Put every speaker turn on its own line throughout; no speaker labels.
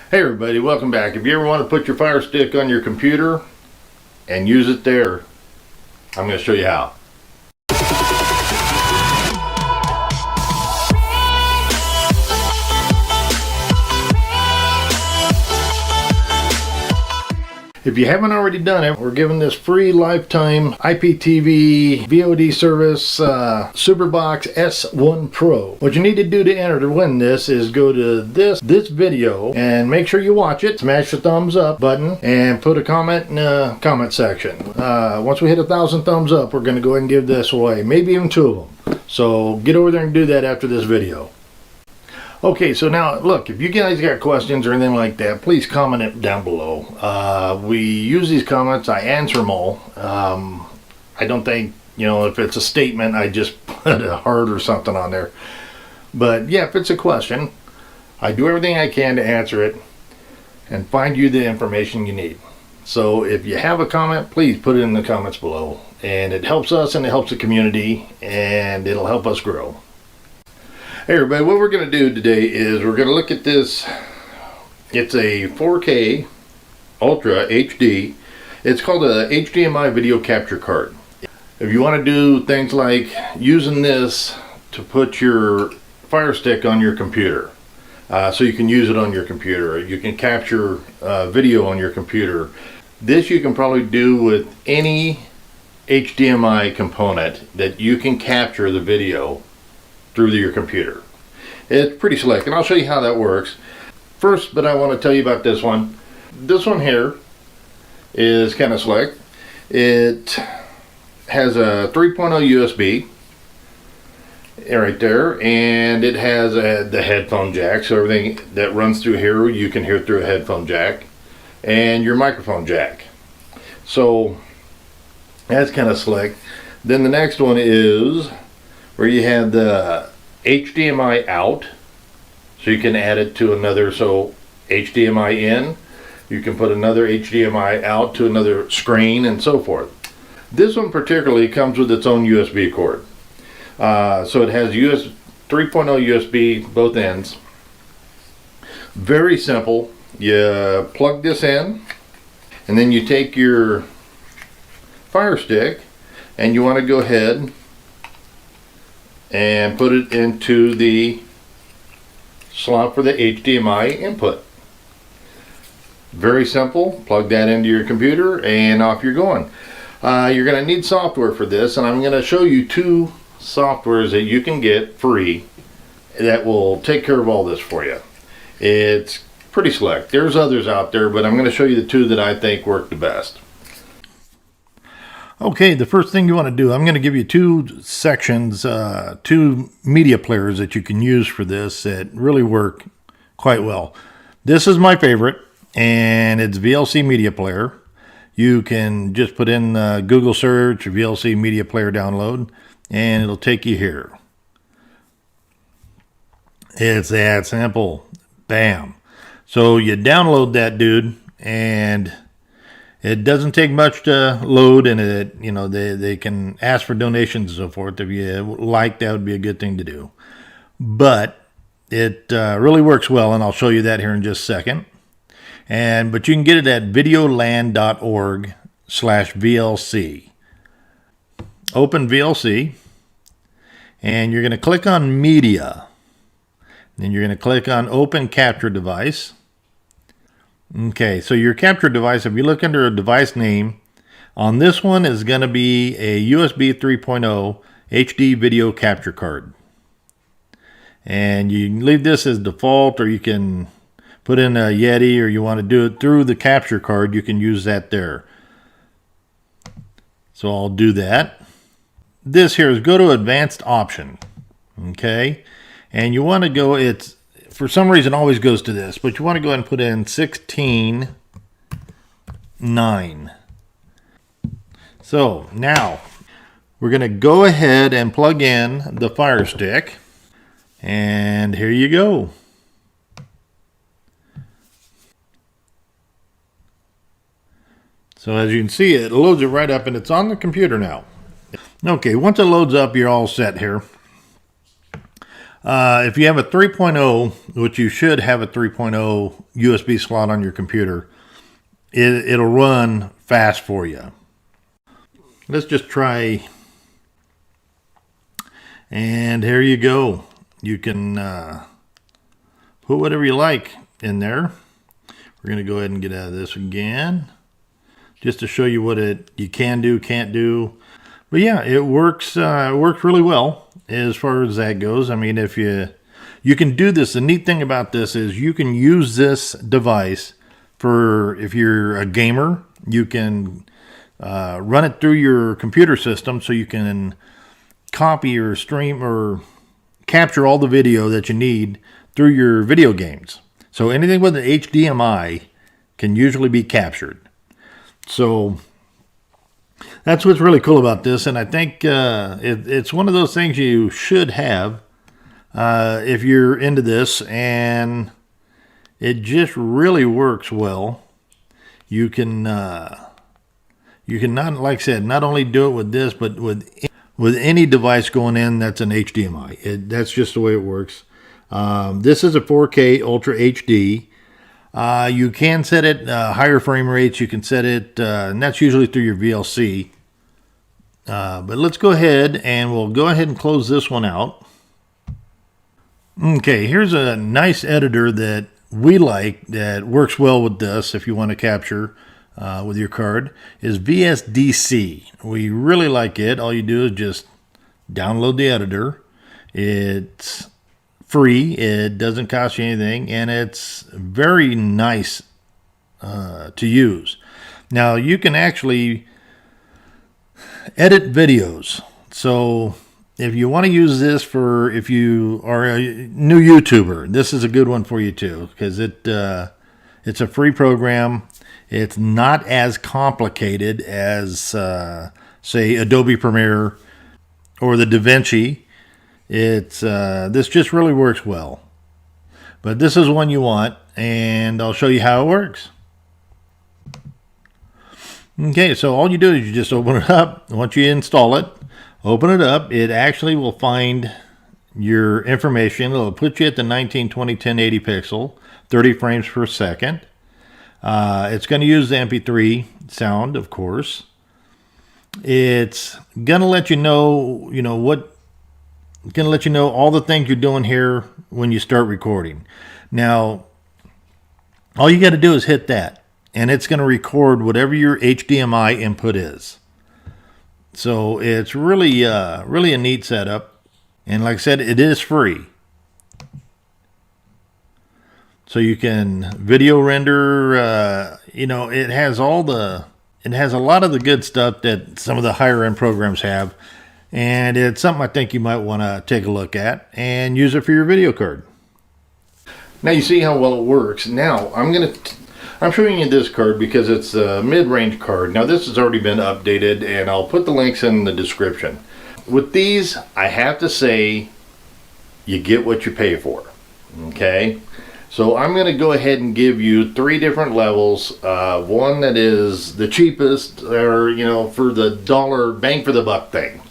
Hey everybody, welcome back. If you ever want to put your Fire Stick on your computer and use it there, I'm going to show you how. If you haven't already done it, we're giving this free lifetime IPTV VOD service Superbox S1 Pro. What you need to do to enter to win this is go to this video and make sure you watch it. Smash the thumbs up button and put a comment in the comment section. Once we hit 1,000 thumbs up, we're going to go ahead and give this away. Maybe even 2 of them. So get over there and do that after this video. Okay, so now look, if you guys got questions or anything like that, please comment it down below. We use these comments, I answer them all. I don't think, if it's a statement, I just put a heart or something on there. But yeah, if it's a question, I do everything I can to answer it and find you the information you need. So if you have a comment, please put it in the comments below. And it helps us and it helps the community and it'll help us grow. Hey everybody, what we're going to do today is we're going to look at this. It's a 4K Ultra HD. It's called a HDMI video capture card. If you want to do things like using this to put your Fire Stick on your computer, so you can use it on your computer, you can capture video on your computer. This you can probably do with any HDMI component that you can capture the video through your computer. It's pretty slick, and I'll show you how that works. First, but I want to tell you about this one. This one here is kind of slick. It has a 3.0 USB right there, and it has the headphone jack, so everything that runs through here you can hear through a headphone jack, and your microphone jack. So that's kind of slick. Then the next one is where you have the HDMI out, so you can add it to another, so HDMI in, you can put another HDMI out to another screen and so forth. This one particularly comes with its own USB cord. So it has 3.0 USB both ends. Very simple. You plug this in and then you take your Fire Stick and you want to go ahead and put it into the slot for the HDMI input. Very simple. Plug that into your computer and off you're going. You're going to need software for this, and I'm going to show you 2 softwares that you can get free that will take care of all this for you. It's pretty slick. There's others out there, but I'm going to show you the 2 that I think work the best. Okay, the first thing you want to do, I'm going to give you 2 sections, 2 media players that you can use for this that really work quite well. This is my favorite, and it's VLC Media Player. You can just put in Google search, VLC Media Player download, and it'll take you here. It's that simple. Bam. So you download that dude, and it doesn't take much to load, and they can ask for donations and so forth. If you like, that would be a good thing to do. But it really works well, and I'll show you that here in just a second. But you can get it at videoland.org/VLC. Open VLC, and you're going to click on Media. Then you're going to click on Open Capture Device. Okay, so your capture device, if you look under a device name, on this one is going to be a USB 3.0 HD video capture card. And you can leave this as default, or you can put in a Yeti, or you want to do it through the capture card, you can use that there. So I'll do that. This here is go to Advanced Option. Okay, and you want to go, it's for some reason always goes to this, but you want to go ahead and put in 16:9. So now we're going to go ahead and plug in the Fire Stick, and here you go. So as you can see, it loads it right up, and it's on the computer now. Okay, once it loads up, you're all set here. If you have a 3.0, which you should have a 3.0 USB slot on your computer, it'll run fast for you. Let's just try. And here you go. You can put whatever you like in there. We're going to go ahead and get out of this again, just to show you what you can do, can't do. But yeah, it works really well as far as that goes. I mean, if you can do this, the neat thing about this is you can use this device for, if you're a gamer, you can run it through your computer system, so you can copy or stream or capture all the video that you need through your video games. So anything with an HDMI can usually be captured. So that's what's really cool about this, and I think it's one of those things you should have if you're into this, and it just really works well. You can not, like I said, not only do it with this, but with any device going in that's an HDMI. That's just the way it works. This is a 4K Ultra HD. You can set it higher frame rates. You can set it, and that's usually through your VLC. But let's go ahead and we'll go ahead and close this one out. Okay, here's a nice editor that we like that works well with this if you want to capture with your card, is VSDC. We really like it. All you do is just download the editor. It's free. It doesn't cost you anything, and it's very nice to use. Now, you can actually edit videos. So if you want to use this for, if you are a new YouTuber, this is a good one for you too, because it's a free program. It's not as complicated as, say, Adobe Premiere or the DaVinci. This just really works well. But this is one you want, and I'll show you how it works. Okay, so all you do is you just open it up. Once you install it, open it up. It actually will find your information. It'll put you at the 1920 1080 pixel, 30 frames per second. It's going to use the MP3 sound, of course. It's going to let you know, going to let you know all the things you're doing here when you start recording. Now, all you got to do is hit that, and it's going to record whatever your HDMI input is. So it's really a neat setup. And like I said, it is free. So you can video render, it has a lot of the good stuff that some of the higher end programs have. And it's something I think you might want to take a look at and use it for your video card. Now you see how well it works. Now I'm showing you this card because it's a mid-range card. Now this has already been updated, and I'll put the links in the description. With these, I have to say, you get what you pay for. Okay? So I'm going to go ahead and give you 3 different levels. One that is the cheapest, or for the dollar bang for the buck thing.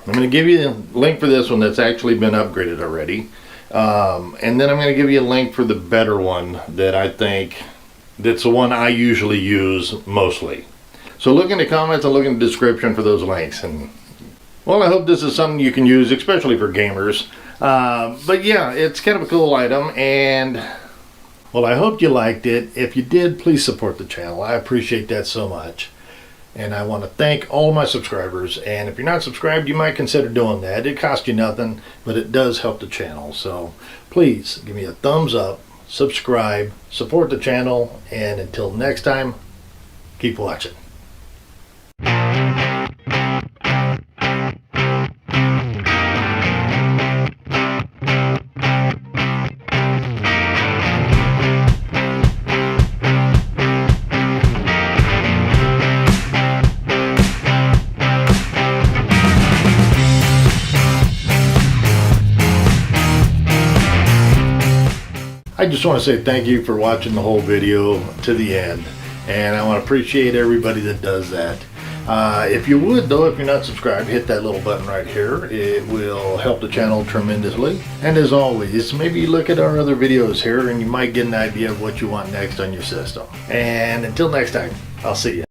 I'm going to give you a link for this one that's actually been upgraded already. And then I'm going to give you a link for the better one that I think that's the one I usually use mostly. So look in the comments and look in the description for those links. And well, I hope this is something you can use, especially for gamers. But yeah, it's kind of a cool item, and well, I hope you liked it. If you did, please support the channel. I appreciate that so much. And I want to thank all my subscribers. And if you're not subscribed, you might consider doing that. It costs you nothing, but it does help the channel. So please give me a thumbs up, subscribe, support the channel, and until next time, keep watching. I just want to say thank you for watching the whole video to the end, and I want to appreciate everybody that does that. If you would though, if you're not subscribed, hit that little button right here. It will help the channel tremendously. And as always, maybe look at our other videos here and you might get an idea of what you want next on your system. And until next time, I'll see you.